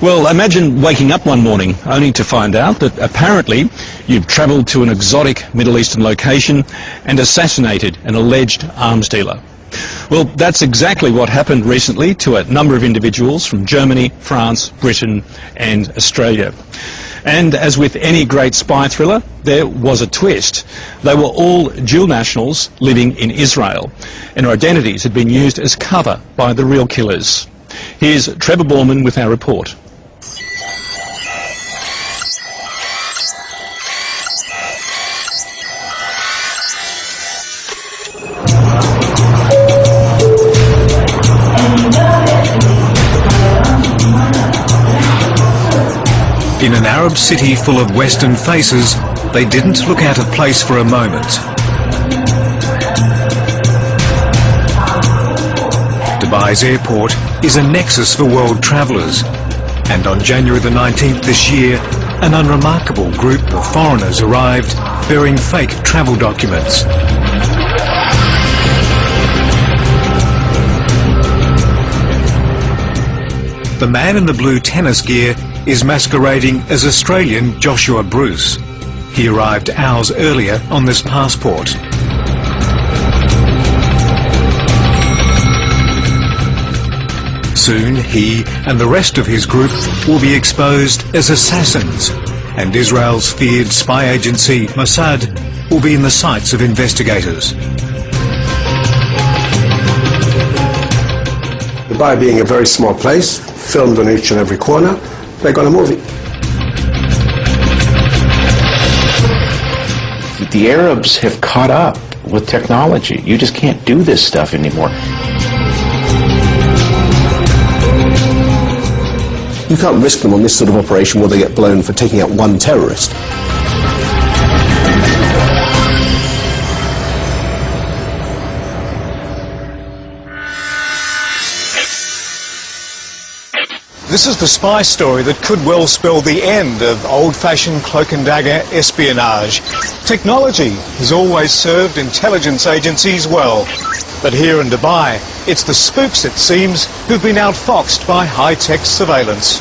Well, imagine waking up one morning only to find out that apparently you've travelled to an exotic Middle Eastern location and assassinated an alleged arms dealer. Well, that's exactly what happened recently to a number of individuals from Germany, France, Britain and Australia. And as with any great spy thriller, there was a twist. They were all dual nationals living in Israel, and their identities had been used as cover by the real killers. Here's Trevor Borman with our report. In an Arab city full of Western faces, they didn't look out of place for a moment. Dubai's airport is a nexus for world travellers, and on January the 19th this year, an unremarkable group of foreigners arrived bearing fake travel documents. The man in the blue tennis gear is masquerading as Australian Joshua Bruce. He arrived hours earlier on this passport. Soon he and the rest of his group will be exposed as assassins, and Israel's feared spy agency Mossad will be in the sights of investigators. Dubai being a very small place, filmed on each and every corner, they got a movie. The Arabs have caught up with technology. You just can't do this stuff anymore. You can't risk them on this sort of operation where they get blown for taking out one terrorist. This is the spy story that could well spell the end of old-fashioned cloak and dagger espionage. Technology has always served intelligence agencies well. But here in Dubai, it's the spooks, it seems, who've been outfoxed by high-tech surveillance.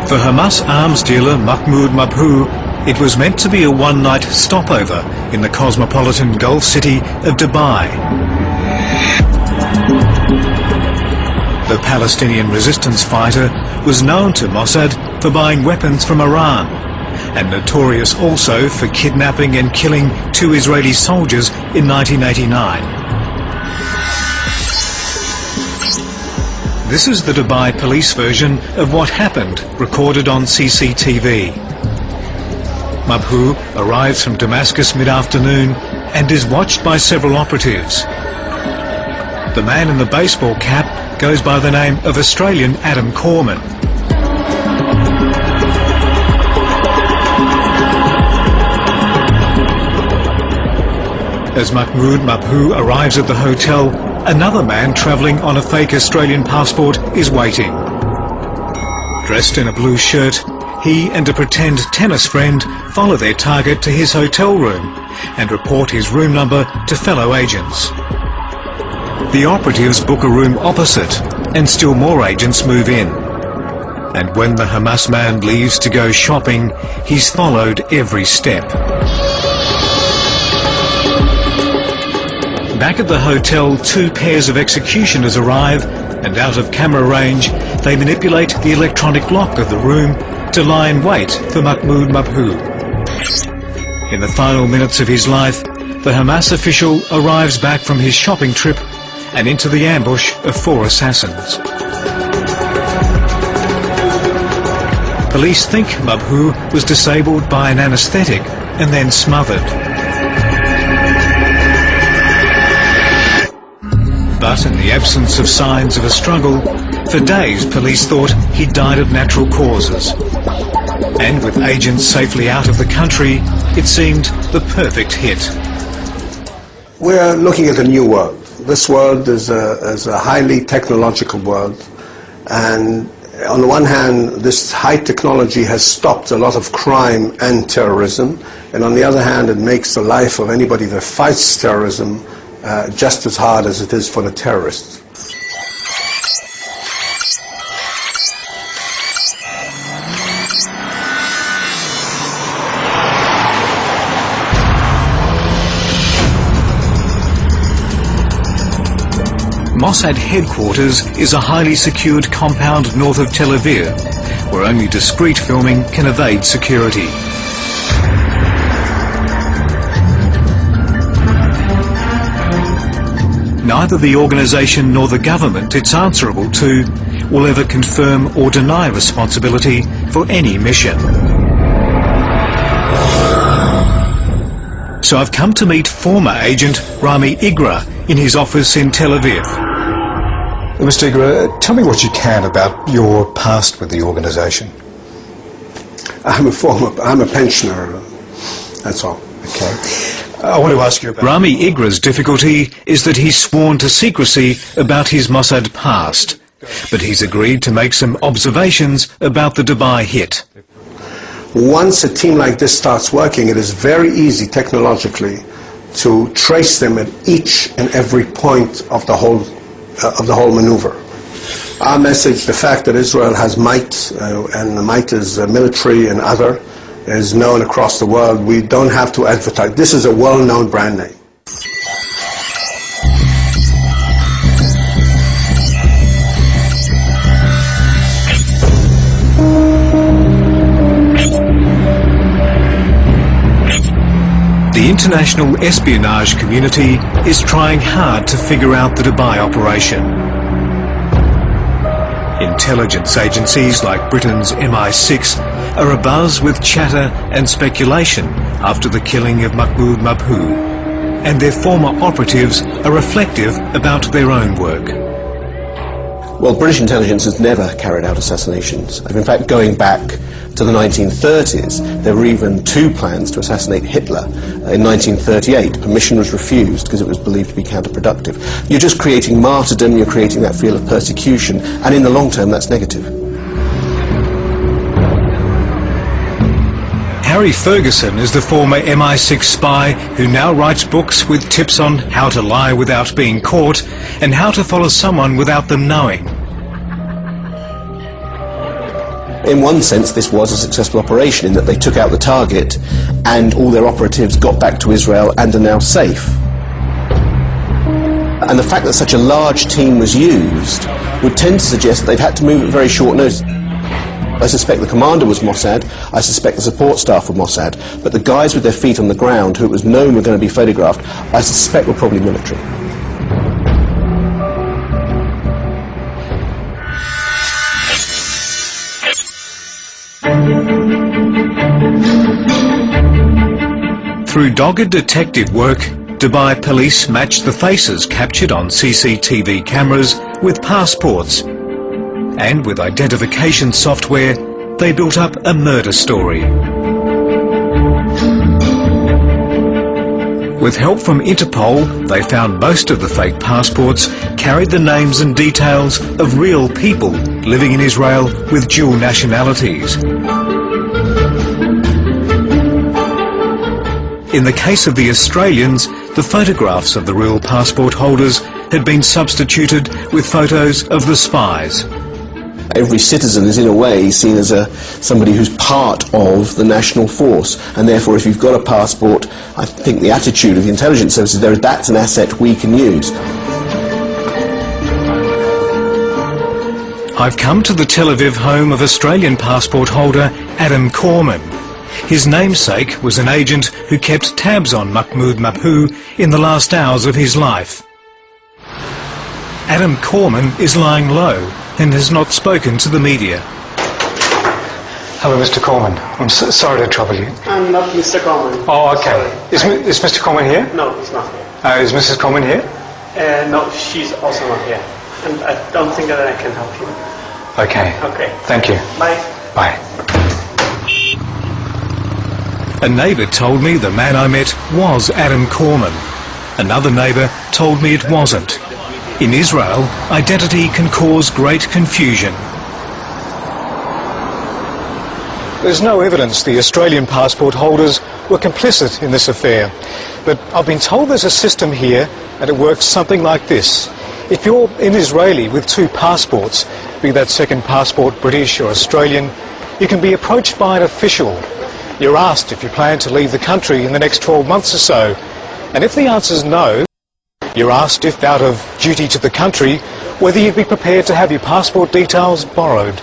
For Hamas arms dealer Mahmoud Mabhouh, it was meant to be a one-night stopover in the cosmopolitan Gulf city of Dubai. The Palestinian resistance fighter was known to Mossad for buying weapons from Iran, and notorious also for kidnapping and killing 2 Israeli soldiers in 1989. This is the Dubai police version of what happened, recorded on CCTV. Mabhouh arrives from Damascus mid-afternoon and is watched by several operatives. The man in the baseball cap goes by the name of Australian Adam Corman. As Mahmoud Mabhouh arrives at the hotel, another man travelling on a fake Australian passport is waiting. Dressed in a blue shirt, he and a pretend tennis friend follow their target to his hotel room and report his room number to fellow agents. The operatives book a room opposite, and still more agents move in. And when the Hamas man leaves to go shopping, he's followed every step. Back at the hotel, 2 pairs of executioners arrive, and out of camera range, they manipulate the electronic lock of the room to lie in wait for Mahmoud Mabhouh. In the final minutes of his life, the Hamas official arrives back from his shopping trip and into the ambush of 4 assassins. Police think Mabhouh was disabled by an anaesthetic and then smothered. But in the absence of signs of a struggle, for days police thought he died of natural causes. And with agents safely out of the country, it seemed the perfect hit. We're looking at a new world. This world is a highly technological world, and On the one hand, this high technology has stopped a lot of crime and terrorism, and on the other hand, it makes the life of anybody that fights terrorism just as hard as it is for the terrorists. Mossad headquarters is a highly secured compound north of Tel Aviv, where only discreet filming can evade security. Neither the organisation nor the government it's answerable to will ever confirm or deny responsibility for any mission. So I've come to meet former agent Rami Igra in his office in Tel Aviv. Mr. Igra, tell me what you can about your past with the organisation. I'm a pensioner, that's all. Okay. I want to ask you about... Rami Igra's difficulty is that he's sworn to secrecy about his Mossad past, but he's agreed to make some observations about the Dubai hit. Once a team like this starts working, it is very easy technologically to trace them at each and every point of the whole maneuver. Our message, the fact that Israel has might, and the might is military and other, is known across the world. We don't have to advertise. This is a well-known brand name. The international espionage community is trying hard to figure out the Dubai operation. Intelligence agencies like Britain's MI6 are abuzz with chatter and speculation after the killing of Mahmoud Mabhouh, and their former operatives are reflective about their own work. Well, British intelligence has never carried out assassinations. In fact, going back to the 1930s, there were even two plans to assassinate Hitler. In 1938, permission was refused because it was believed to be counterproductive. You're just creating martyrdom, you're creating that feel of persecution, and in the long term, that's negative. Harry Ferguson is the former MI6 spy who now writes books with tips on how to lie without being caught and how to follow someone without them knowing. In one sense, this was a successful operation in that they took out the target and all their operatives got back to Israel and are now safe. And the fact that such a large team was used would tend to suggest that they've had to move at very short notice. I suspect the commander was Mossad, I suspect the support staff were Mossad, but the guys with their feet on the ground who it was known were going to be photographed, I suspect were probably military. Through dogged detective work, Dubai police matched the faces captured on CCTV cameras with passports. And with identification software, they built up a murder story. With help from Interpol, they found most of the fake passports carried the names and details of real people living in Israel with dual nationalities. In the case of the Australians, the photographs of the real passport holders had been substituted with photos of the spies. Every citizen is in a way seen as somebody who's part of the national force, and therefore if you've got a passport, I think the attitude of the intelligence services there is that's an asset we can use. I've come to the Tel Aviv home of Australian passport holder Adam Corman. His namesake was an agent who kept tabs on Mahmoud Mabhouh in the last hours of his life. Adam Corman is lying low and has not spoken to the media. Hello, Mr. Corman. I'm sorry to trouble you. I'm not Mr. Corman. Oh, okay. Is Mr. Corman here? No, he's not here. Is Mrs. Corman here? No, she's also not here. And I don't think that I can help you. Okay. Okay. Thank you. Bye. Bye. A neighbour told me the man I met was Adam Corman. Another neighbour told me it wasn't. In Israel, identity can cause great confusion. There's no evidence the Australian passport holders were complicit in this affair. But I've been told there's a system here and it works something like this. If you're an Israeli with two passports, be that second passport British or Australian, you can be approached by an official. You're asked if you plan to leave the country in the next 12 months or so. And if the answer's no, you're asked if, out of duty to the country, whether you'd be prepared to have your passport details borrowed.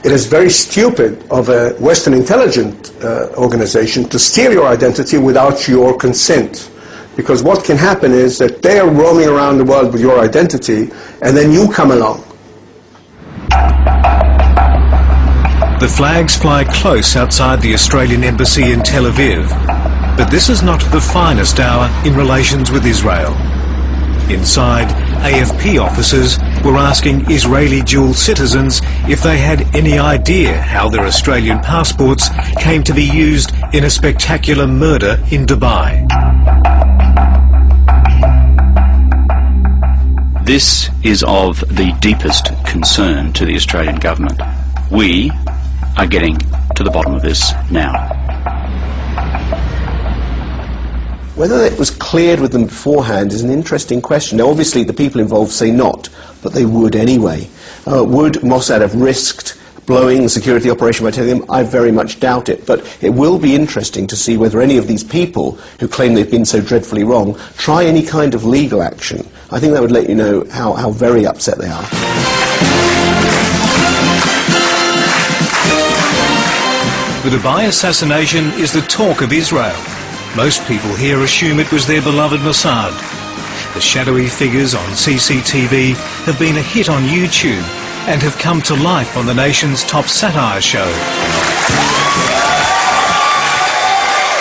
It is very stupid of a Western intelligence organization to steal your identity without your consent. Because what can happen is that they are roaming around the world with your identity, and then you come along. The flags fly close outside the Australian embassy in Tel Aviv. But this is not the finest hour in relations with Israel. Inside, AFP officers were asking Israeli dual citizens if they had any idea how their Australian passports came to be used in a spectacular murder in Dubai. This is of the deepest concern to the Australian government. We are getting to the bottom of this now. Whether it was cleared with them beforehand is an interesting question. Now, obviously, the people involved say not, but they would anyway. Would Mossad have risked blowing the security operation by telling them? I very much doubt it. But it will be interesting to see whether any of these people who claim they've been so dreadfully wrong try any kind of legal action. I think that would let you know how very upset they are. The Dubai assassination is the talk of Israel. Most people here assume it was their beloved Mossad. The shadowy figures on CCTV have been a hit on YouTube and have come to life on the nation's top satire show.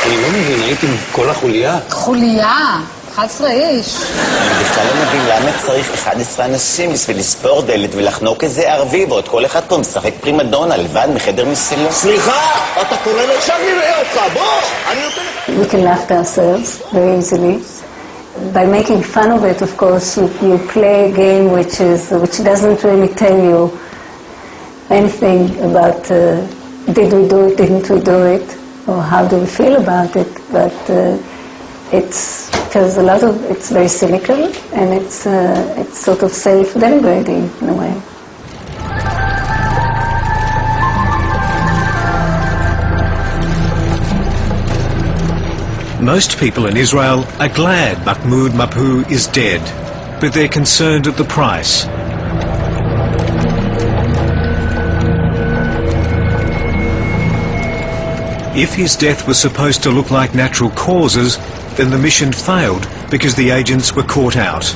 אני לא מבין, הייתי עם כל החוליה. חוליה? 11 איש. אני בכלל לא מבין למה צריך 11 אנשים בשביל לספור דלת ולחנוק איזה ערבי, ועוד כל אחד פה משחק פרימדונה לבד מחדר מסלו. סליחה, אתה קורא לי עכשיו נראה אותך, בוא! אני נותן... We can laugh at ourselves very easily. By making fun of it, of course, you play a game which doesn't really tell you anything about did we do it, didn't we do it, or how do we feel about it. But it's because it's very cynical and it's sort of self-denigrating in a way. Most people in Israel are glad Mahmoud Mabhouh is dead, but they're concerned at the price. If his death was supposed to look like natural causes, then the mission failed because the agents were caught out.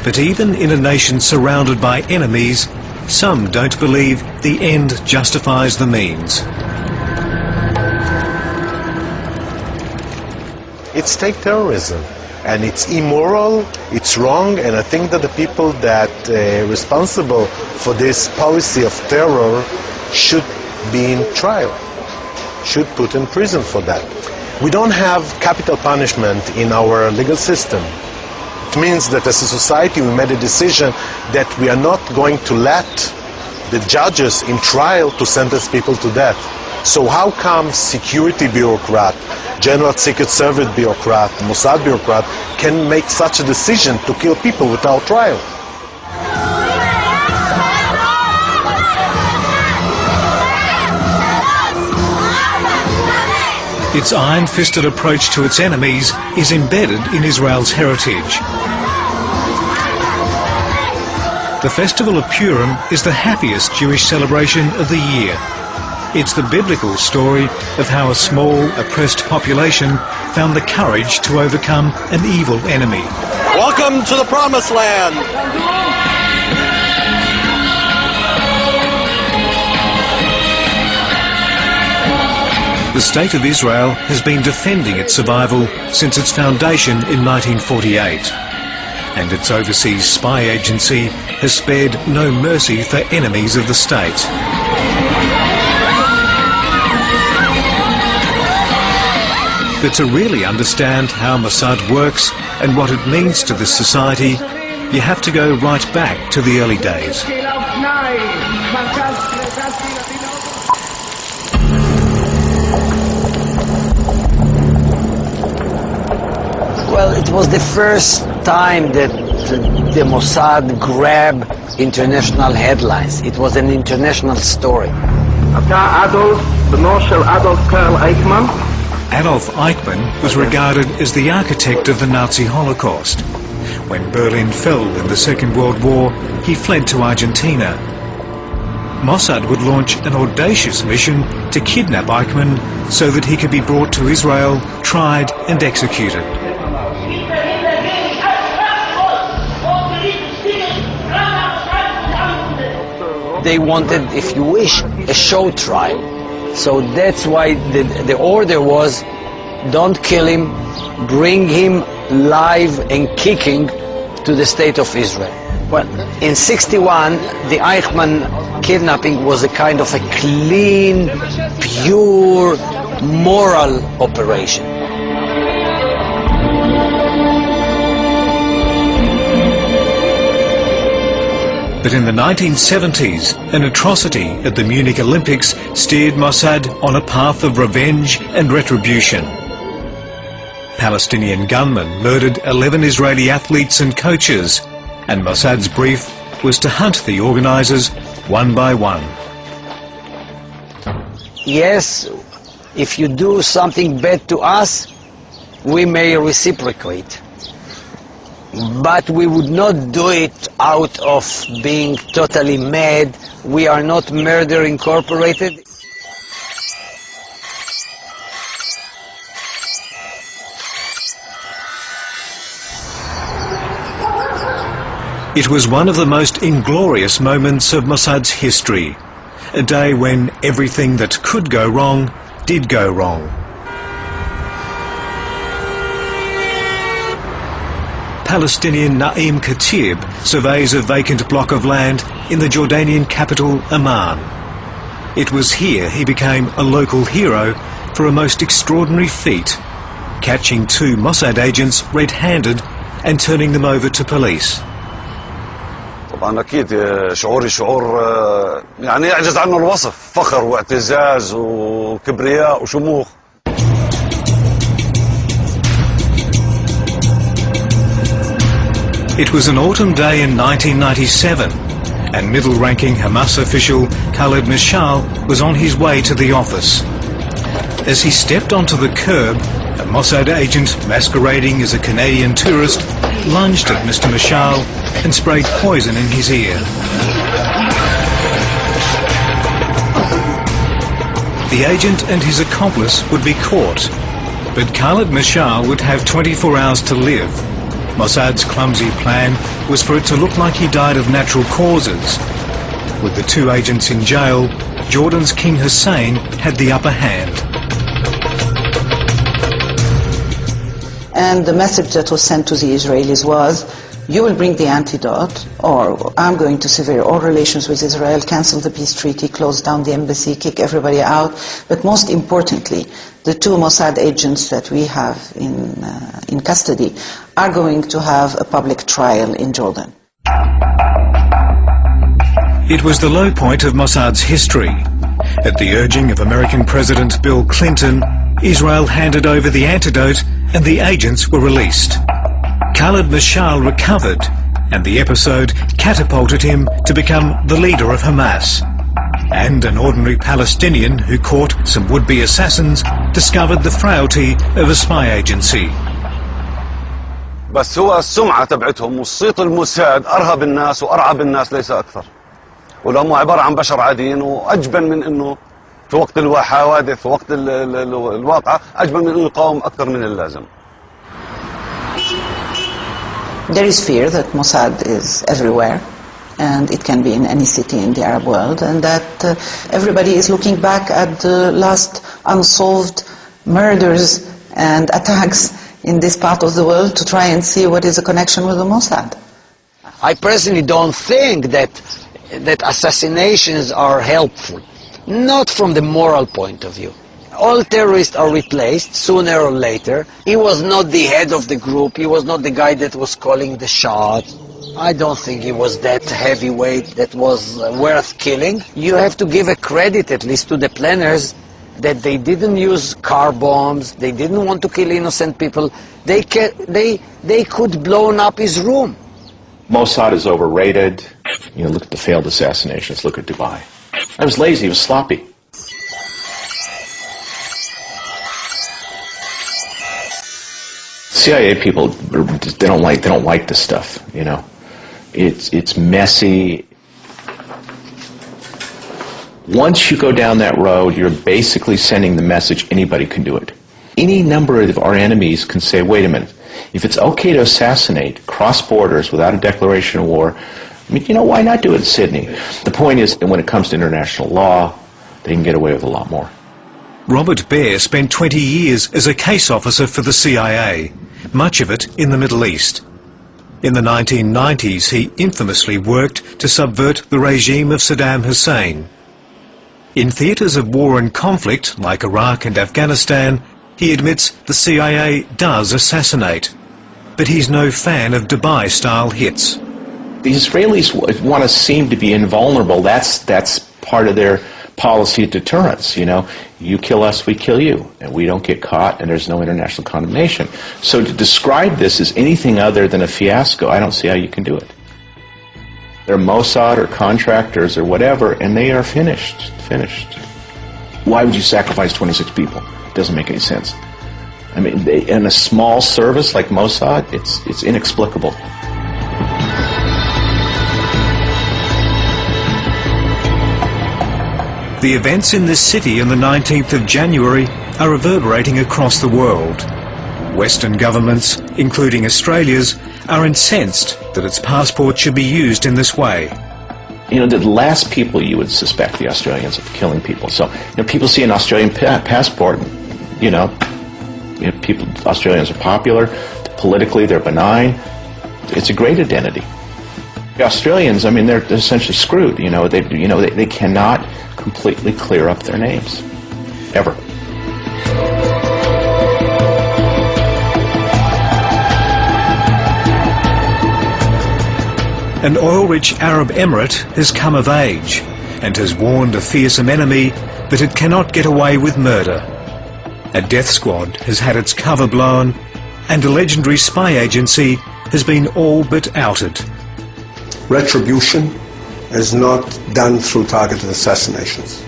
But even in a nation surrounded by enemies, some don't believe the end justifies the means. It's state terrorism, and it's immoral, it's wrong, and I think that the people that are responsible for this policy of terror should be in trial, should put in prison for that. We don't have capital punishment in our legal system. It means that as a society we made a decision that we are not going to let the judges in trial to sentence people to death. So how come security bureaucrat, General Secret Service bureaucrat, Mossad bureaucrat can make such a decision to kill people without trial? Its iron-fisted approach to its enemies is embedded in Israel's heritage. The Festival of Purim is the happiest Jewish celebration of the year. It's the biblical story of how a small, oppressed population found the courage to overcome an evil enemy. Welcome to the Promised Land! The State of Israel has been defending its survival since its foundation in 1948. And its overseas spy agency has spared no mercy for enemies of the state. But to really understand how Mossad works and what it means to this society, you have to go right back to the early days. was the first time that the Mossad grabbed international headlines. It was an international story. Adolf Eichmann was regarded as the architect of the Nazi Holocaust. When Berlin fell in the Second World War, he fled to Argentina. Mossad would launch an audacious mission to kidnap Eichmann so that he could be brought to Israel, tried and executed. They wanted, if you wish, a show trial. So that's why the order was, don't kill him, bring him live and kicking to the state of Israel. Well, in '61, the Eichmann kidnapping was a kind of a clean, pure, moral operation. But in the 1970s, an atrocity at the Munich Olympics steered Mossad on a path of revenge and retribution. Palestinian gunmen murdered 11 Israeli athletes and coaches, and Mossad's brief was to hunt the organisers one by one. Yes, if you do something bad to us, we may reciprocate. But we would not do it out of being totally mad. We are not Murder Incorporated. It was one of the most inglorious moments of Mossad's history, a day when everything that could go wrong did go wrong. Palestinian Naim Khatib surveys a vacant block of land in the Jordanian capital Amman. It was here he became a local hero for a most extraordinary feat, catching 2 Mossad agents red-handed and turning them over to police. طبعا اكيد شعوري شعور يعني يعجز عنه الوصف، فخر واعتزاز وكبرياء وشموخ. It was an autumn day in 1997, and middle-ranking Hamas official Khaled Mashal was on his way to the office. As he stepped onto the curb, a Mossad agent masquerading as a Canadian tourist lunged at Mr. Mashal and sprayed poison in his ear. The agent and his accomplice would be caught, but Khaled Mashal would have 24 hours to live. Mossad's clumsy plan was for it to look like he died of natural causes. With the 2 agents in jail, Jordan's King Hussein had the upper hand. And the message that was sent to the Israelis was, you will bring the antidote, or I'm going to sever all relations with Israel, cancel the peace treaty, close down the embassy, kick everybody out. But most importantly, the 2 Mossad agents that we have in custody are going to have a public trial in Jordan. It was the low point of Mossad's history. At the urging of American President Bill Clinton, Israel handed over the antidote and the agents were released. Khaled Mashal recovered, and the episode catapulted him to become the leader of Hamas. And an ordinary Palestinian who caught some would-be assassins discovered the frailty of a spy agency. بس هو السمعة تبعتهم وصيت الموساد أرهب الناس وأرعب الناس ليس أكثر. ولهم عبارة عن بشر عاديين وأجبن من إنه في وقت الحوادث في وقت الواقعة أجبن من إنه يقاوم أكثر من اللازم. There is fear that Mossad is everywhere, and it can be in any city in the Arab world, and that everybody is looking back at the last unsolved murders and attacks in this part of the world to try and see what is the connection with the Mossad. I personally don't think that assassinations are helpful, not from the moral point of view. All terrorists are replaced sooner or later. He was not the head of the group. He was not the guy that was calling the shots. I don't think he was that heavyweight that was worth killing. You have to give a credit at least to the planners that they didn't use car bombs, they didn't want to kill innocent people, they could blown up his room. Mossad is overrated. You know, look at the failed assassinations, look at Dubai. I was lazy, it was sloppy. CIA people, they don't like this stuff, you know. It's messy. Once you go down that road, you're basically sending the message anybody can do it. Any number of our enemies can say, wait a minute, if it's okay to assassinate cross borders without a declaration of war, I mean, you know, why not do it in Sydney? The point is that when it comes to international law, they can get away with a lot more. Robert Baer spent 20 years as a case officer for the CIA, much of it in the Middle East. In the 1990s, he infamously worked to subvert the regime of Saddam Hussein. In theatres of war and conflict, like Iraq and Afghanistan, he admits the CIA does assassinate. But he's no fan of Dubai-style hits. The Israelis want to seem to be invulnerable. That's part of their policy of deterrence, you know. You kill us, we kill you, and we don't get caught, and there's no international condemnation. So to describe this as anything other than a fiasco, I don't see how you can do it. They're Mossad or contractors or whatever, and they are finished. Why would you sacrifice 26 people? It doesn't make any sense. I mean, in a small service like Mossad, it's inexplicable. The events in this city on the 19th of January are reverberating across the world. Western governments, including Australia's, are incensed that its passport should be used in this way. You know, the last people you would suspect the Australians of killing people. So, you know, people see an Australian passport, you know, Australians are popular, politically they're benign. It's a great identity. The Australians, I mean, they're essentially screwed. They cannot completely clear up their names, ever. An oil-rich Arab emirate has come of age and has warned a fearsome enemy that it cannot get away with murder. A death squad has had its cover blown, and a legendary spy agency has been all but outed. Retribution is not done through targeted assassinations.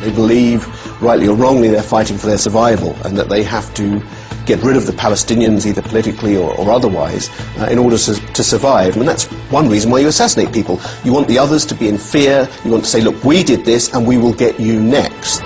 They believe, rightly or wrongly, they're fighting for their survival and that they have to get rid of the Palestinians, either politically or otherwise, in order to survive. And that's one reason why you assassinate people. You want the others to be in fear. You want to say, look, we did this and we will get you next.